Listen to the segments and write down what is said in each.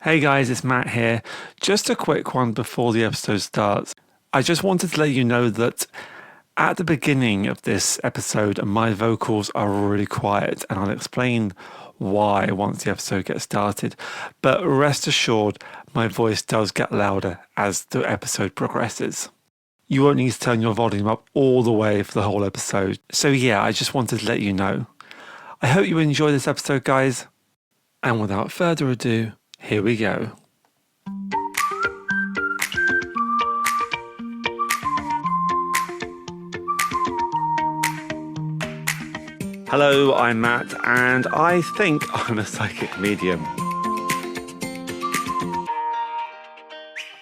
Hey guys, it's Matt here. Just a quick one before the episode starts. I just wanted to let you know that at the beginning of this episode, my vocals are really quiet, and I'll explain why once the episode gets started. But rest assured, my voice does get louder as the episode progresses. You won't need to turn your volume up all the way for the whole episode. So, yeah, I just wanted to let you know. I hope you enjoy this episode, guys. And without further ado, here we go. Hello, I'm Matt, and I think I'm a psychic medium.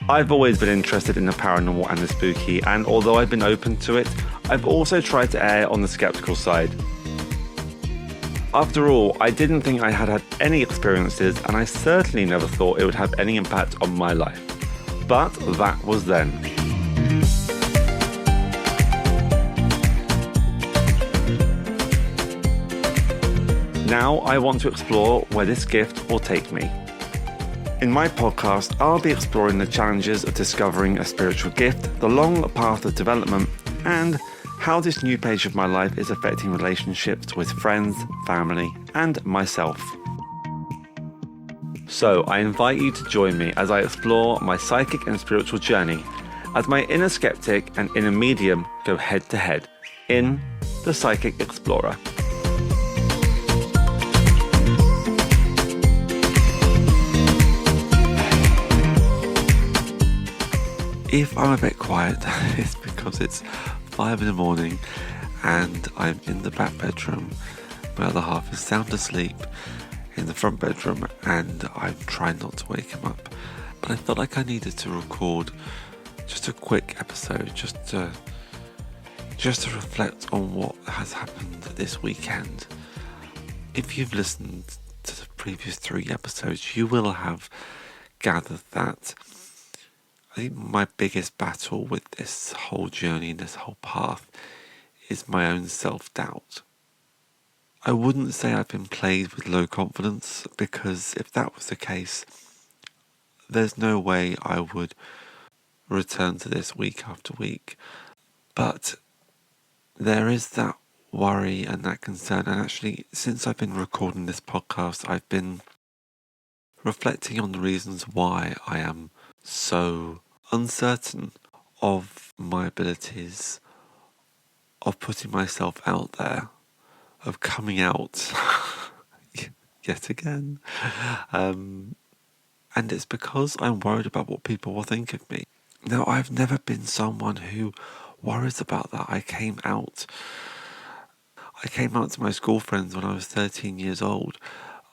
I've always been interested in the paranormal and the spooky, and although I've been open to it, I've also tried to err on the skeptical side. After all, I didn't think I had any experiences, and I certainly never thought it would have any impact on my life. But that was then. Now I want to explore where this gift will take me. In my podcast, I'll be exploring the challenges of discovering a spiritual gift, the long path of development, and how this new page of my life is affecting relationships with friends, family, and myself. So I invite you to join me as I explore my psychic and spiritual journey, as my inner skeptic and inner medium go head to head in The Psychic Explorer. If I'm a bit quiet, it's because it's 5 a.m. and I'm in the back bedroom. My other half is sound asleep in the front bedroom and I'm trying not to wake him up. But I felt like I needed to record just a quick episode, just to reflect on what has happened this weekend. If you've listened to the previous 3 episodes, you will have gathered that I think my biggest battle with this whole journey and this whole path is my own self-doubt. I wouldn't say I've been plagued with low confidence, because if that was the case, there's no way I would return to this week after week. But there is that worry and that concern, and actually since I've been recording this podcast, I've been reflecting on the reasons why I am so uncertain of my abilities, of putting myself out there, of coming out yet again. And it's because I'm worried about what people will think of me. Now, I've never been someone who worries about that. I came out to my school friends when I was 13 years old.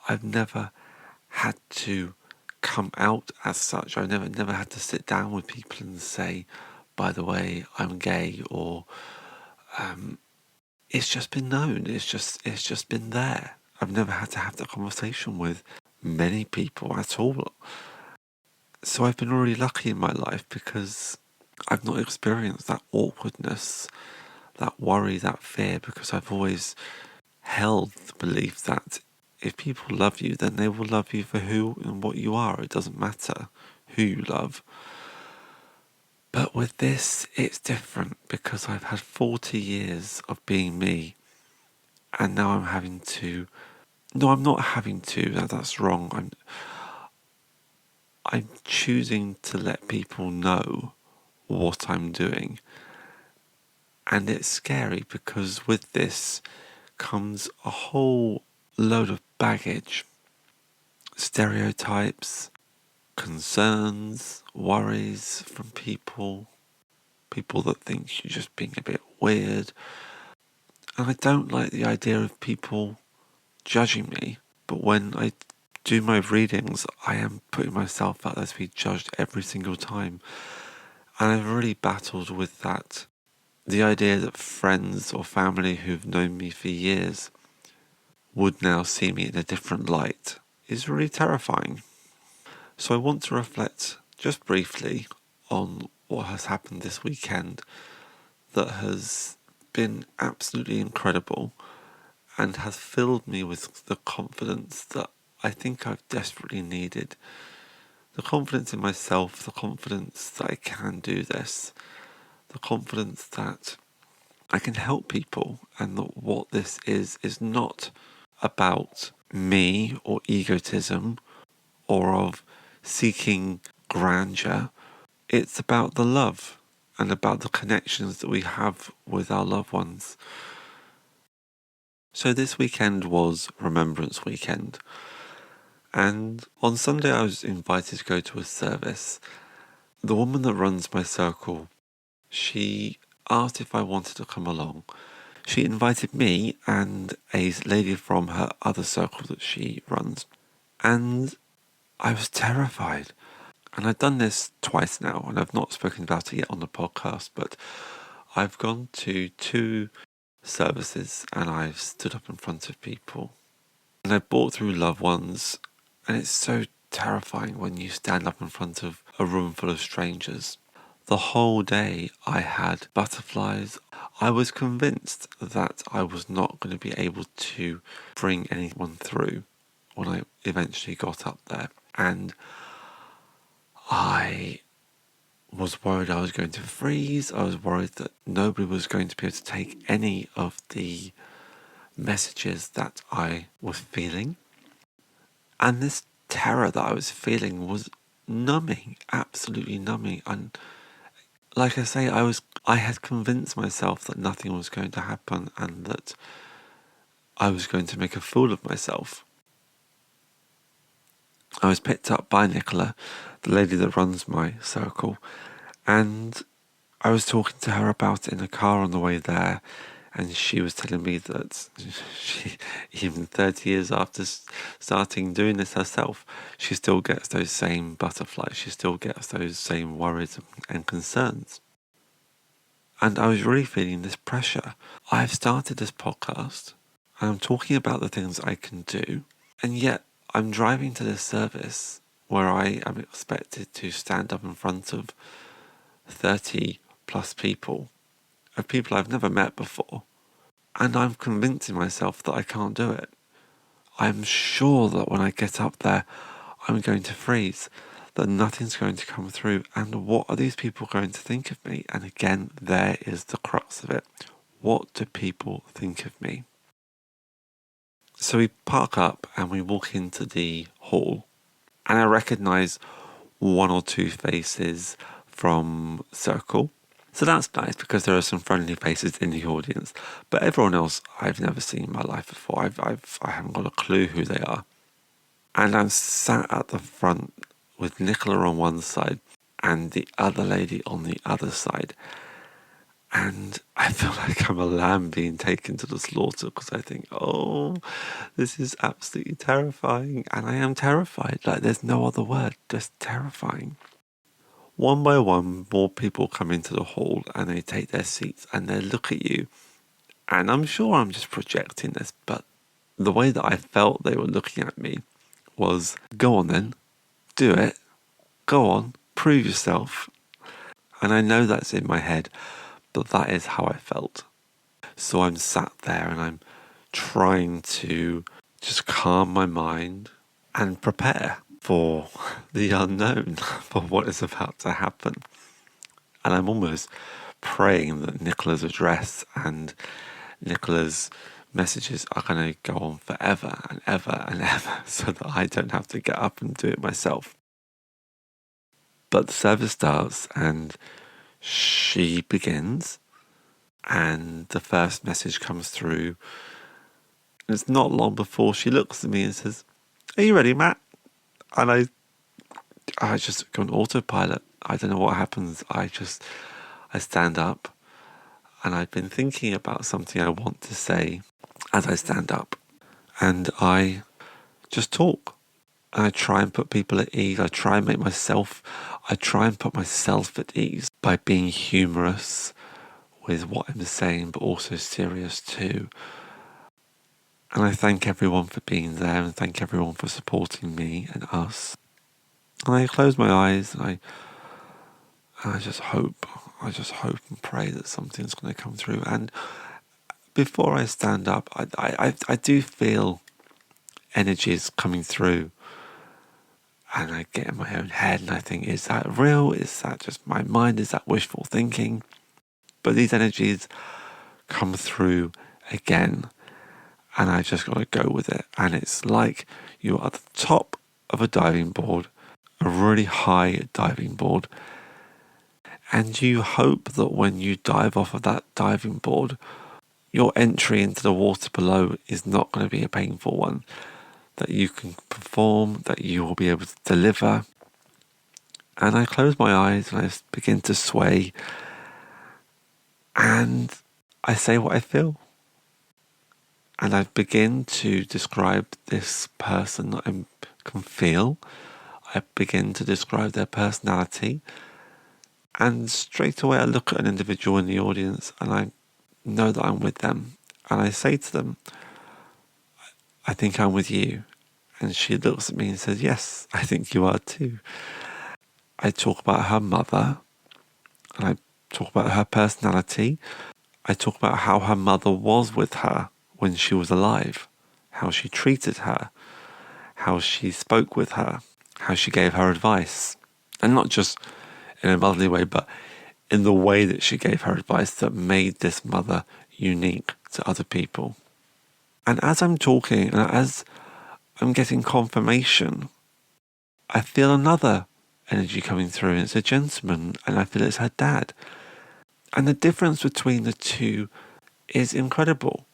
I've never had to come out as such. I never had to sit down with people and say, by the way, I'm gay, or it's just been known. It's just been there. I've never had to have that conversation with many people at all. So I've been really lucky in my life because I've not experienced that awkwardness, that worry, that fear, because I've always held the belief that if people love you, then they will love you for who and what you are. It doesn't matter who you love. But with this, it's different because I've had 40 years of being me, and now I'm having to... No, I'm not having to. That's wrong. I'm choosing to let people know what I'm doing. And it's scary because with this comes a whole load of baggage, stereotypes, concerns, worries from people that think you're just being a bit weird. And I don't like the idea of people judging me, but when I do my readings, I am putting myself out there to be judged every single time. And I've really battled with that. The idea that friends or family who've known me for years would now see me in a different light is really terrifying. So I want to reflect just briefly on what has happened this weekend that has been absolutely incredible and has filled me with the confidence that I think I've desperately needed The confidence in myself, the confidence that I can do this, the confidence that I can help people, and that what this is not about me or egotism or of seeking grandeur. It's about the love and about the connections that we have with our loved ones. So this weekend was Remembrance Weekend, and on Sunday I was invited to go to a service. The woman that runs my circle, she asked if I wanted to come along. She invited me and a lady from her other circle that she runs, and I was terrified. And I've done this twice now, and I've not spoken about it yet on the podcast, but I've gone to 2 services and I've stood up in front of people. And I've brought through loved ones, and it's so terrifying when you stand up in front of a room full of strangers. The whole day I had butterflies. I was convinced that I was not going to be able to bring anyone through when I eventually got up there. And I was worried I was going to freeze. I was worried that nobody was going to be able to take any of the messages that I was feeling. And this terror that I was feeling was numbing, absolutely numbing. And like I say, I had convinced myself that nothing was going to happen and that I was going to make a fool of myself. I was picked up by Nicola, the lady that runs my circle, and I was talking to her about it in the car on the way there, and she was telling me that she, even 30 years after starting doing this herself, she still gets those same butterflies, she still gets those same worries and concerns. And I was really feeling this pressure. I've started this podcast, and I'm talking about the things I can do, and yet I'm driving to this service where I am expected to stand up in front of 30 plus people, of people I've never met before, and I'm convincing myself that I can't do it. I'm sure that when I get up there, I'm going to freeze, that nothing's going to come through, and what are these people going to think of me? And again, there is the crux of it. What do people think of me? So we park up and we walk into the hall, and I recognise 1 or 2 faces from Circle. So that's nice because there are some friendly faces in the audience, but everyone else I've never seen in my life before. I haven't got a clue who they are. And I'm sat at the front with Nicola on one side and the other lady on the other side. And I feel like I'm a lamb being taken to the slaughter because I think, oh, this is absolutely terrifying. And I am terrified. Like, there's no other word, just terrifying. One by one, more people come into the hall and they take their seats and they look at you. And I'm sure I'm just projecting this, but the way that I felt they were looking at me was, go on then, do it, go on, prove yourself. And I know that's in my head, but that is how I felt. So I'm sat there and I'm trying to just calm my mind and prepare for the unknown, for what is about to happen. And I'm almost praying that Nicola's address and Nicola's messages are going to go on forever and ever and ever so that I don't have to get up and do it myself. But the service starts and she begins and the first message comes through. And it's not long before she looks at me and says, "Are you ready, Matt?" And I just go on autopilot. I don't know what happens. I stand up, and I've been thinking about something I want to say as I stand up, and I just talk. And I try and put people at ease. I try and put myself at ease by being humorous with what I'm saying, but also serious too. And I thank everyone for being there and thank everyone for supporting me and us. And I close my eyes and I just hope and pray that something's going to come through. And before I stand up, I do feel energies coming through. And I get in my own head and I think, is that real? Is that just my mind? Is that wishful thinking? But these energies come through again, and I just got to go with it. And it's like you're at the top of a diving board, a really high diving board, and you hope that when you dive off of that diving board, your entry into the water below is not going to be a painful one, that you can perform, that you will be able to deliver. And I close my eyes and I begin to sway, and I say what I feel. And I begin to describe this person that I can feel. I begin to describe their personality. And straight away I look at an individual in the audience and I know that I'm with them. And I say to them, I think I'm with you. And she looks at me and says, yes, I think you are too. I talk about her mother, and I talk about her personality. I talk about how her mother was with her when she was alive, how she treated her, how she spoke with her, how she gave her advice. And not just in a motherly way, but in the way that she gave her advice that made this mother unique to other people. And as I'm talking, and as I'm getting confirmation, I feel another energy coming through, and it's a gentleman, and I feel it's her dad. And the difference between the two is incredible.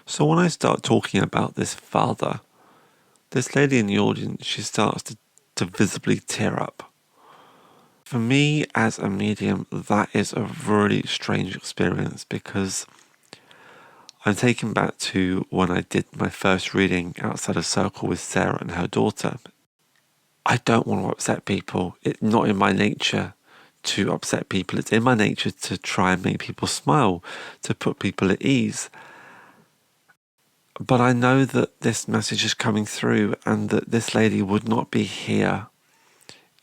So when I start talking about this father, this lady in the audience, she starts to visibly tear up. For me as a medium, that is a really strange experience, because I'm taken back to when I did my first reading outside a circle with Sarah and her daughter. I don't want to upset people. It's not in my nature to upset people. It's in my nature to try and make people smile, to put people at ease. But I know that this message is coming through, and that this lady would not be here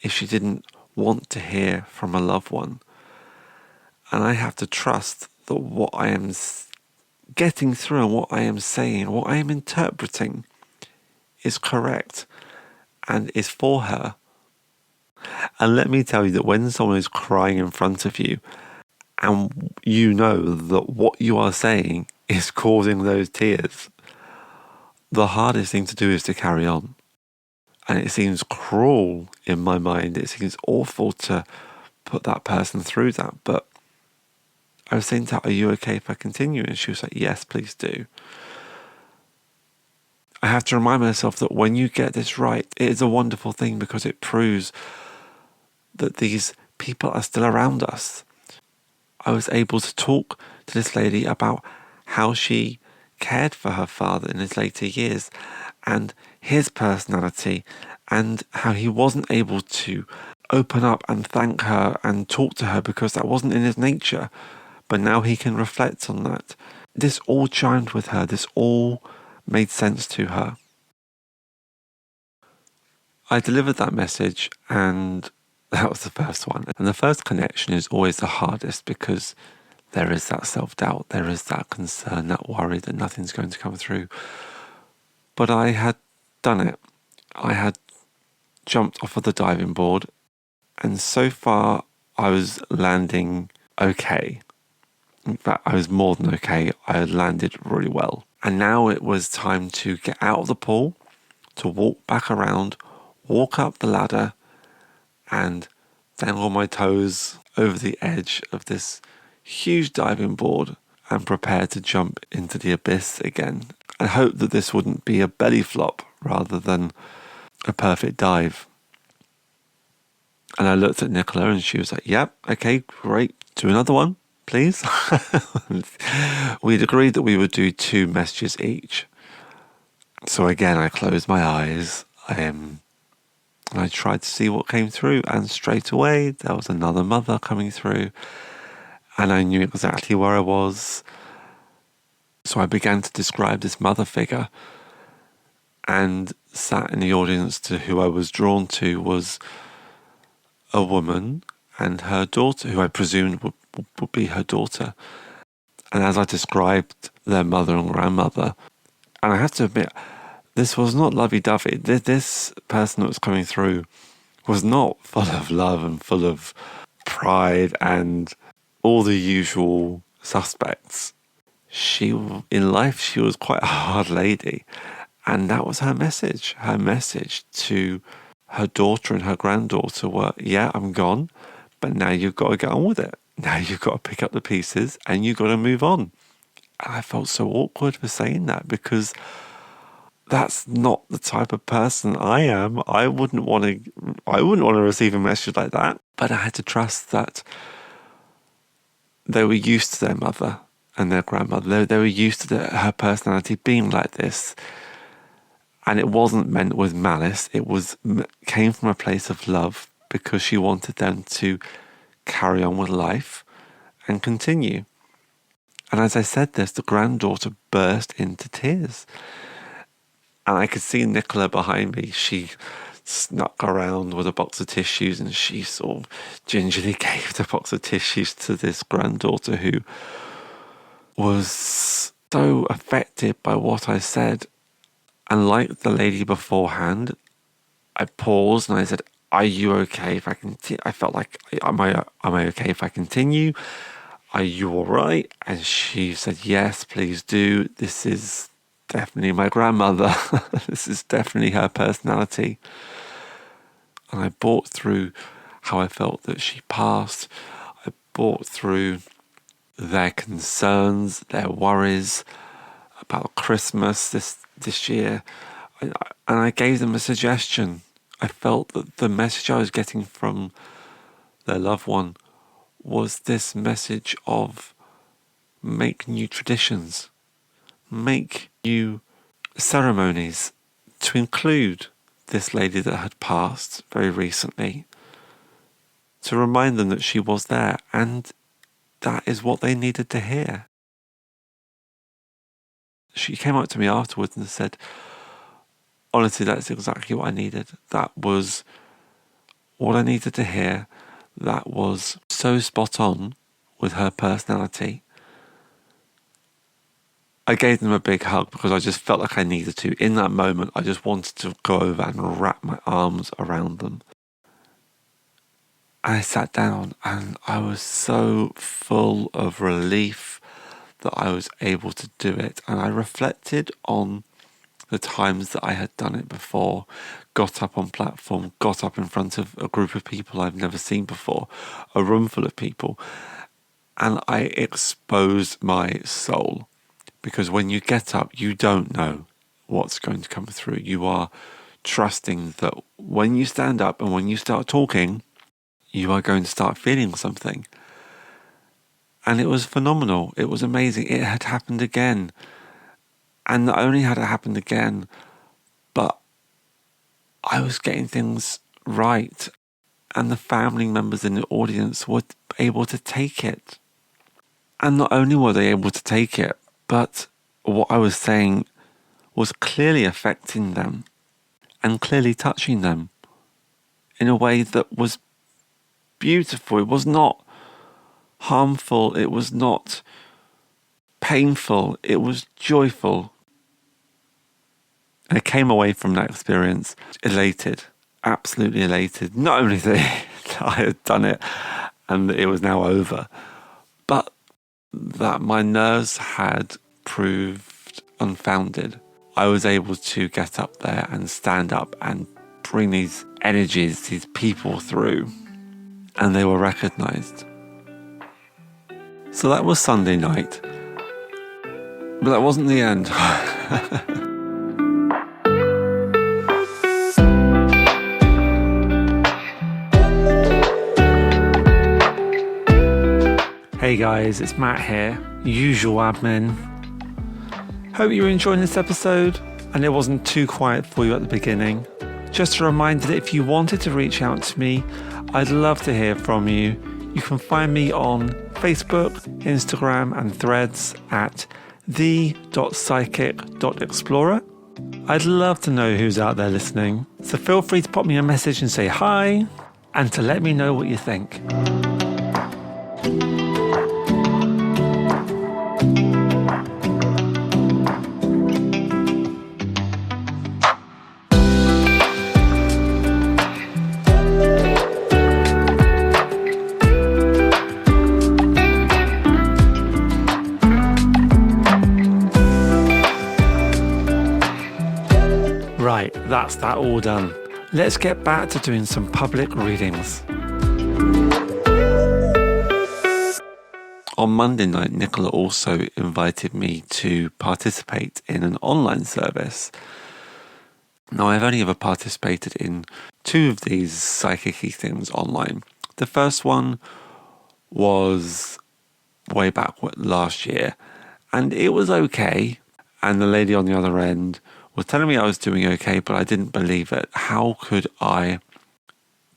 if she didn't want to hear from a loved one. And I have to trust that what I am getting through and what I am saying, what I am interpreting is correct and is for her. And let me tell you that when someone is crying in front of you and you know that what you are saying is causing those tears, the hardest thing to do is to carry on. And it seems cruel in my mind. It seems awful to put that person through that. But I was saying to her, are you okay if I continue? And she was like, yes, please do. I have to remind myself that when you get this right, it is a wonderful thing, because it proves that these people are still around us. I was able to talk to this lady about how she cared for her father in his later years and his personality, and how he wasn't able to open up and thank her and talk to her because that wasn't in his nature. But now he can reflect on that. This all chimed with her. This all made sense to her. I delivered that message, and that was the first one. And the first connection is always the hardest, because there is that self-doubt, there is that concern, that worry that nothing's going to come through. But I had done it. I had jumped off of the diving board, and so far I was landing okay. In fact, I was more than okay. I had landed really well. And now it was time to get out of the pool, to walk back around, walk up the ladder, and dangle my toes over the edge of this huge diving board and prepare to jump into the abyss again. I hope that this wouldn't be a belly flop rather than a perfect dive. And I looked at Nicola and she was like, yep, okay, great. Do another one, please. We'd agreed that we would do 2 messages each. So again, I closed my eyes. I tried to see what came through, and straight away there was another mother coming through, and I knew exactly where I was. So I began to describe this mother figure, and sat in the audience to who I was drawn to was a woman and her daughter, who I presumed would be her daughter. And as I described their mother and grandmother, and I have to admit, This was not lovey-dovey. This person that was coming through was not full of love and full of pride and all the usual suspects. In life, she was quite a hard lady. And that was her message. Her message to her daughter and her granddaughter were, yeah, I'm gone, but now you've got to get on with it. Now you've got to pick up the pieces and you've got to move on. And I felt so awkward for saying that, because that's not the type of person I am. I wouldn't want to receive a message like that. But I had to trust that they were used to their mother and their grandmother. They were used to her personality being like this. And it wasn't meant with malice. It came from a place of love, because she wanted them to carry on with life and continue. And as I said this, the granddaughter burst into tears. And I could see Nicola behind me. She snuck around with a box of tissues, and she sort of gingerly gave the box of tissues to this granddaughter, who was so affected by what I said. And like the lady beforehand, I paused and I said, "Are you okay if I continue?" I felt like, am I okay if I continue? Are you all right? And she said, "Yes, please do. This is definitely my grandmother. This is definitely her personality." And I brought through how I felt that she passed. I brought through their concerns, their worries about Christmas this year. And I gave them a suggestion. I felt that the message I was getting from their loved one was this message of make new traditions, make new ceremonies to include this lady that had passed very recently, to remind them that she was there, and that is what they needed to hear. She came up to me afterwards and said, "Honestly, that's exactly what I needed. That was what I needed to hear. That was so spot on with her personality." I gave them a big hug because I just felt like I needed to. In that moment, I just wanted to go over and wrap my arms around them. I sat down and I was so full of relief that I was able to do it. And I reflected on the times that I had done it before, got up on platform, got up in front of a group of people I've never seen before, a room full of people, and I exposed my soul. Because when you get up, you don't know what's going to come through. You are trusting that when you stand up and when you start talking, you are going to start feeling something. And it was phenomenal. It was amazing. It had happened again. And not only had it happened again, but I was getting things right. And the family members in the audience were able to take it. And not only were they able to take it, but what I was saying was clearly affecting them and clearly touching them in a way that was beautiful. It was not harmful. It was not painful. It was joyful. And I came away from that experience elated, absolutely elated. Not only that I had done it and it was now over, but that my nerves had proved unfounded. I was able to get up there and stand up and bring these energies, these people through, and they were recognised. So that was Sunday night, but that wasn't the end. Hey guys, it's Matt here, usual admin. Hope you're enjoying this episode and it wasn't too quiet for you at the beginning. Just a reminder that if you wanted to reach out to me, I'd love to hear from you. You can find me on Facebook, Instagram and Threads at the.psychic.explorer. I'd love to know who's out there listening, so feel free to pop me a message and say hi, and to let me know what you think. Right, that's that all done. Let's get back to doing some public readings. On Monday night, Nicola also invited me to participate in an online service. Now, I've only ever participated in 2 of these psychic-y things online. The first one was way back last year, and it was okay. And the lady on the other end was telling me I was doing okay, but I didn't believe it. How could I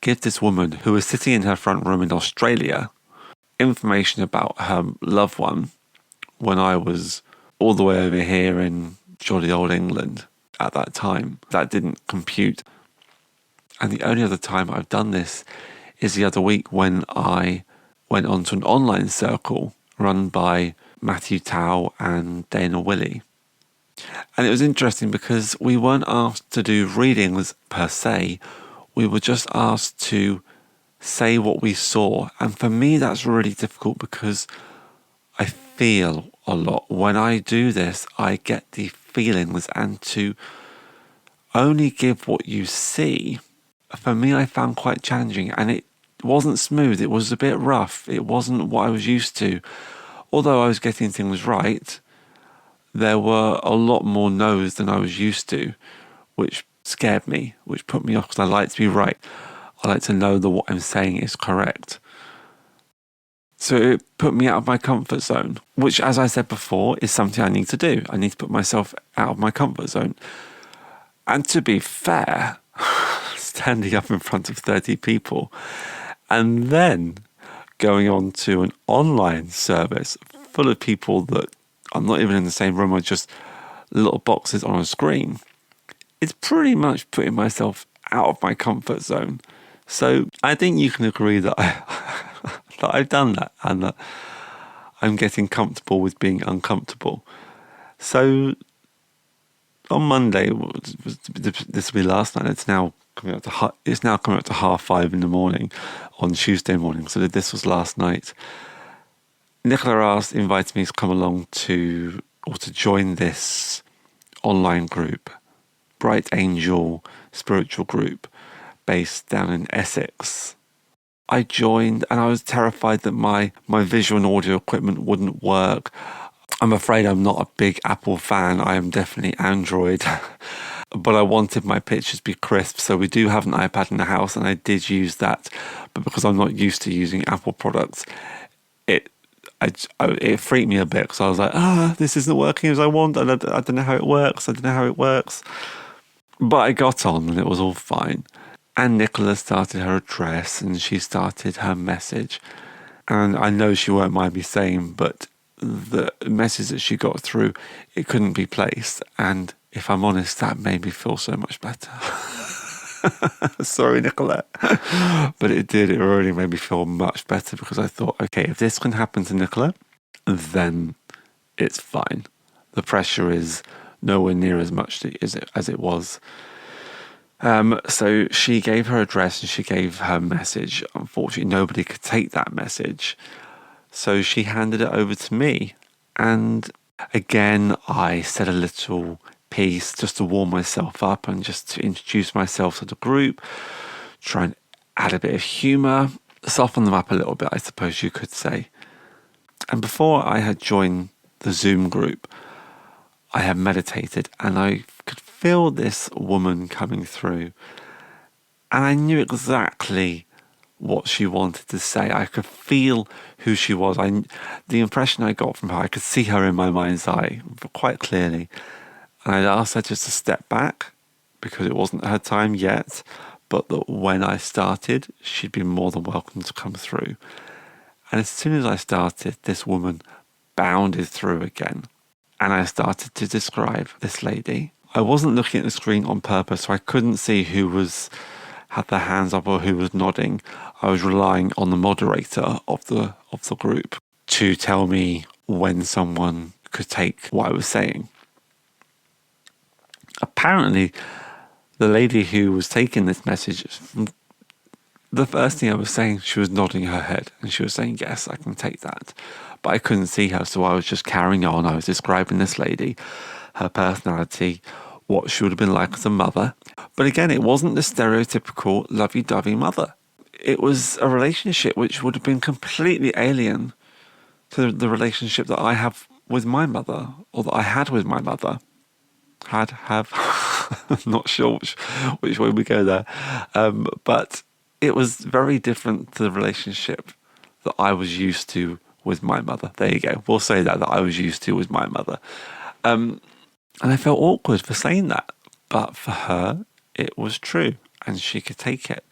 give this woman who was sitting in her front room in Australia information about her loved one when I was all the way over here in jolly old England at that time? That didn't compute. And the only other time I've done this is the other week when I went onto an online circle run by Matthew Tao and Dana Willey. And it was interesting because we weren't asked to do readings per se. We were just asked to say what we saw. And for me, that's really difficult because I feel a lot. When I do this, I get the feelings, and to only give what you see, for me, I found quite challenging, and it wasn't smooth. It was a bit rough. It wasn't what I was used to. Although I was getting things right, there were a lot more no's than I was used to, which scared me, which put me off because I like to be right. I like to know that what I'm saying is correct. So it put me out of my comfort zone, which, as I said before, is something I need to do. I need to put myself out of my comfort zone. And to be fair, standing up in front of 30 people and then going on to an online service full of people that I'm not even in the same room, are just little boxes on a screen, it's pretty much putting myself out of my comfort zone. So I think you can agree that that I've done that and that I'm getting comfortable with being uncomfortable. So on Monday, this will be last night. It's now coming up to 5:30 in the morning on Tuesday morning. So this was last night. Nicola invited me to come along to join this online group, Bright Angel spiritual group, based down in Essex. I joined and I was terrified that my visual and audio equipment wouldn't work. I'm afraid I'm not a big Apple fan. I am definitely Android. But I wanted my pictures to be crisp. So we do have an iPad in the house and I did use that. But because I'm not used to using Apple products, it freaked me a bit because I was like, this isn't working as I want. And I don't know how it works. But I got on and it was all fine. And Nicola started her address and she started her message. And I know she won't mind me saying, but the message that she got through, it couldn't be placed. And if I'm honest, that made me feel so much better. Sorry, Nicola. But it did. It really made me feel much better because I thought, okay, if this can happen to Nicola, then it's fine. The pressure is nowhere near as much as it was. So she gave her address and she gave her message. Unfortunately, nobody could take that message. So she handed it over to me. And again, I said a little piece just to warm myself up and just to introduce myself to the group, try and add a bit of humour, soften them up a little bit, I suppose you could say. And before I had joined the Zoom group, I had meditated and I could feel this woman coming through. And I knew exactly what she wanted to say. I could feel who she was. The impression I got from her, I could see her in my mind's eye quite clearly. And I'd asked her just to step back because it wasn't her time yet, but that when I started, she'd be more than welcome to come through. And as soon as I started, this woman bounded through again. And I started to describe this lady. I wasn't looking at the screen on purpose, so I couldn't see who had their hands up or who was nodding. I was relying on the moderator of the group to tell me when someone could take what I was saying. Apparently, the lady who was taking this message, the first thing I was saying, she was nodding her head and she was saying, yes, I can take that. But I couldn't see her, so I was just carrying on. I was describing this lady, her personality, what she would have been like as a mother. But again, it wasn't the stereotypical lovey-dovey mother. It was a relationship which would have been completely alien to the relationship that I have with my mother, or that I had with my mother. Have. Not sure which way we go there. But it was very different to the relationship that I was used to with my mother. There you go. We'll say that I was used to with my mother. And I felt awkward for saying that. But for her, it was true, and she could take it.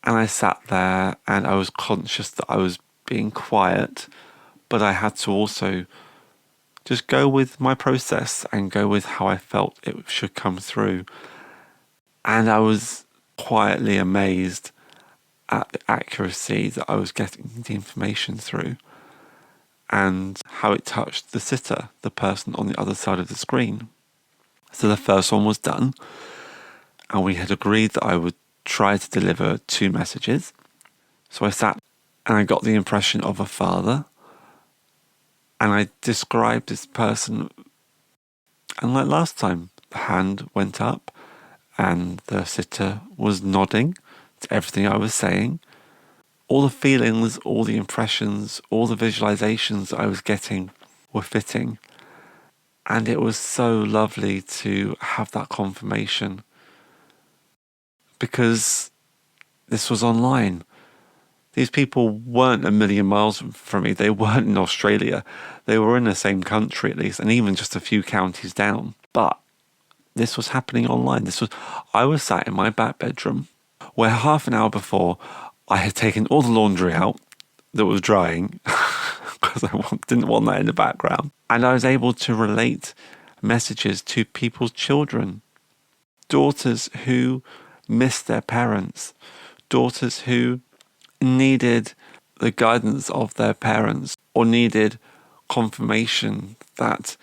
And I sat there and I was conscious that I was being quiet, but I had to also just go with my process and go with how I felt it should come through. And I was quietly amazed at the accuracy that I was getting the information through, and how it touched the sitter, the person on the other side of the screen. So the first one was done, and we had agreed that I would try to deliver 2 messages. So I sat and I got the impression of a father, and I described this person, and like last time, the hand went up and the sitter was nodding to everything I was saying. All the feelings, all the impressions, all the visualizations I was getting were fitting. And it was so lovely to have that confirmation, because this was online. These people weren't a million miles from me. They weren't in Australia. They were in the same country at least, and even just a few counties down. But this was happening online. I was sat in my back bedroom, where half an hour before I had taken all the laundry out that was drying, because I didn't want that in the background. And I was able to relate messages to people's children, daughters who missed their parents, daughters who needed the guidance of their parents, or needed confirmation that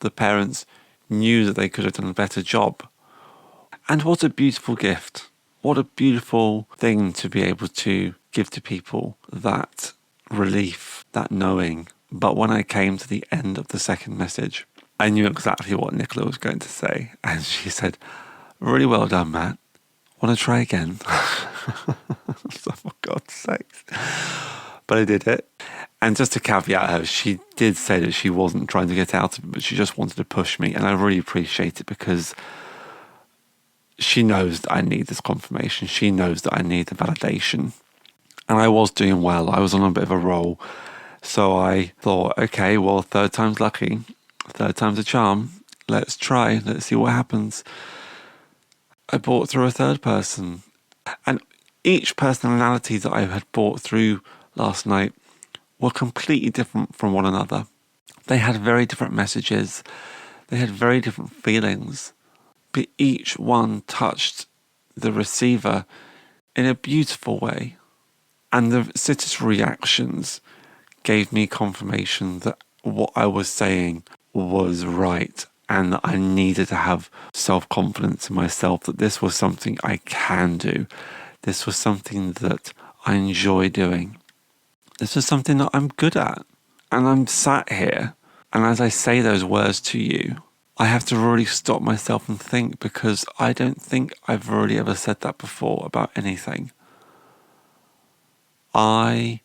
the parents knew that they could have done a better job. And what a beautiful gift. What a beautiful thing to be able to give to people, that relief, that knowing. But when I came to the end of the second message, I knew exactly what Nicola was going to say. And she said, "Really well done, Matt. Want to try again?" So, for God's sakes. But I did it. And just to caveat her, she did say that she wasn't trying to get out of it, but she just wanted to push me. And I really appreciate it, because she knows that I need this confirmation. She knows that I need the validation. And I was doing well. I was on a bit of a roll. So I thought, okay, well, 3rd time's lucky. 3rd time's a charm. Let's try. Let's see what happens. I brought through a 3rd person. And each personality that I had brought through last night were completely different from one another. They had very different messages. They had very different feelings. But each one touched the receiver in a beautiful way. And the sitter's reactions gave me confirmation that what I was saying was right, and that I needed to have self-confidence in myself, that this was something I can do. This was something that I enjoy doing. This was something that I'm good at. And I'm sat here, and as I say those words to you, I have to really stop myself and think, because I don't think I've really ever said that before about anything. I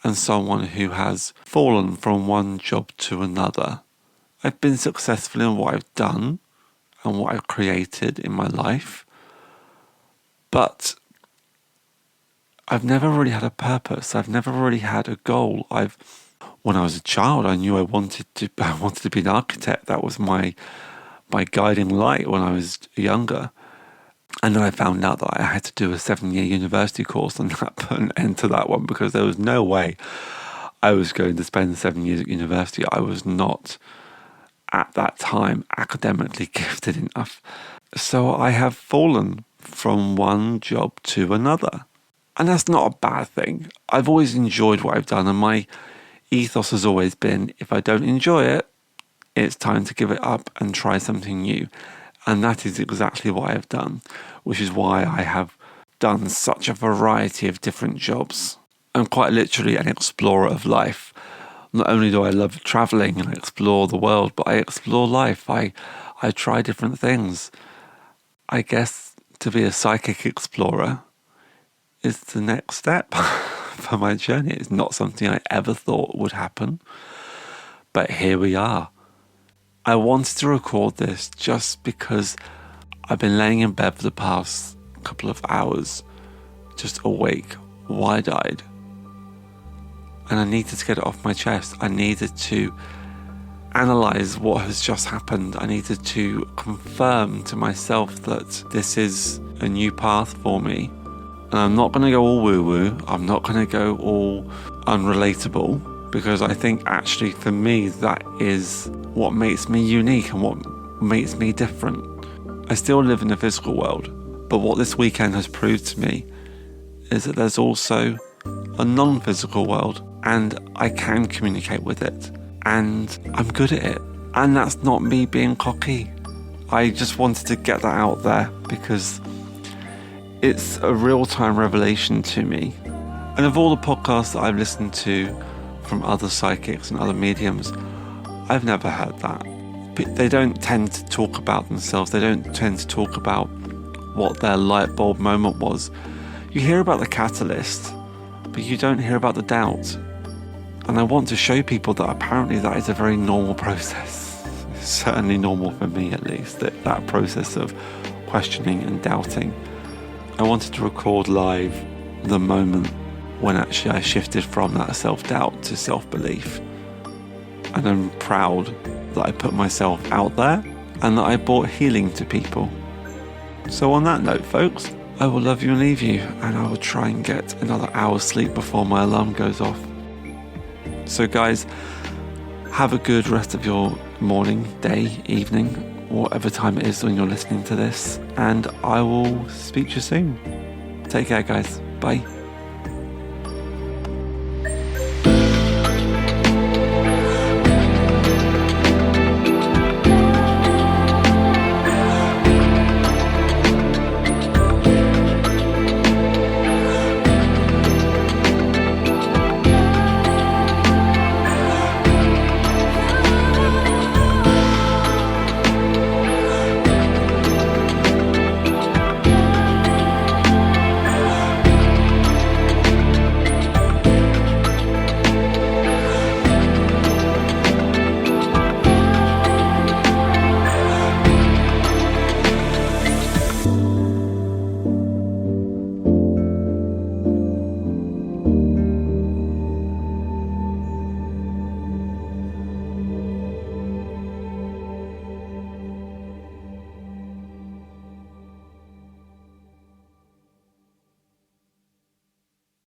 am someone who has fallen from one job to another. I've been successful in what I've done and what I've created in my life, but I've never really had a purpose. I've never really had a goal. When I was a child, I knew I wanted to be an architect. That was my guiding light when I was younger. And then I found out that I had to do a 7-year university course, and that put an end to that one, because there was no way I was going to spend 7 years at university. I was not, at that time, academically gifted enough. So I have fallen from one job to another. And that's not a bad thing. I've always enjoyed what I've done, and my ethos has always been, if I don't enjoy it, it's time to give it up and try something new. And that is exactly what I have done, which is why I have done such a variety of different jobs. I'm quite literally an explorer of life. Not only do I love traveling and explore the world, but I explore life. I try different things. I guess to be a psychic explorer is the next step for my journey. It's not something I ever thought would happen, but here we are. I wanted to record this just because I've been laying in bed for the past couple of hours, just awake, wide-eyed, and I needed to get it off my chest. I needed to analyse what has just happened. I needed to confirm to myself that this is a new path for me. And I'm not going to go all woo-woo. I'm not going to go all unrelatable, because I think actually for me that is what makes me unique and what makes me different. I still live in the physical world, but what this weekend has proved to me is that there's also a non-physical world, and I can communicate with it, and I'm good at it. And that's not me being cocky. I just wanted to get that out there because it's a real-time revelation to me. And of all the podcasts that I've listened to from other psychics and other mediums, I've never heard that. They don't tend to talk about themselves. They don't tend to talk about what their light bulb moment was. You hear about the catalyst, but you don't hear about the doubt. And I want to show people that apparently that is a very normal process. It's certainly normal for me, at least, that process of questioning and doubting. I wanted to record live the moment when actually I shifted from that self-doubt to self-belief. And I'm proud that I put myself out there and that I brought healing to people. So on that note, folks, I will love you and leave you, and I will try and get another hour's sleep before my alarm goes off. So guys, have a good rest of your morning, day, evening, whatever time it is when you're listening to this, and I will speak to you soon. Take care, guys. Bye.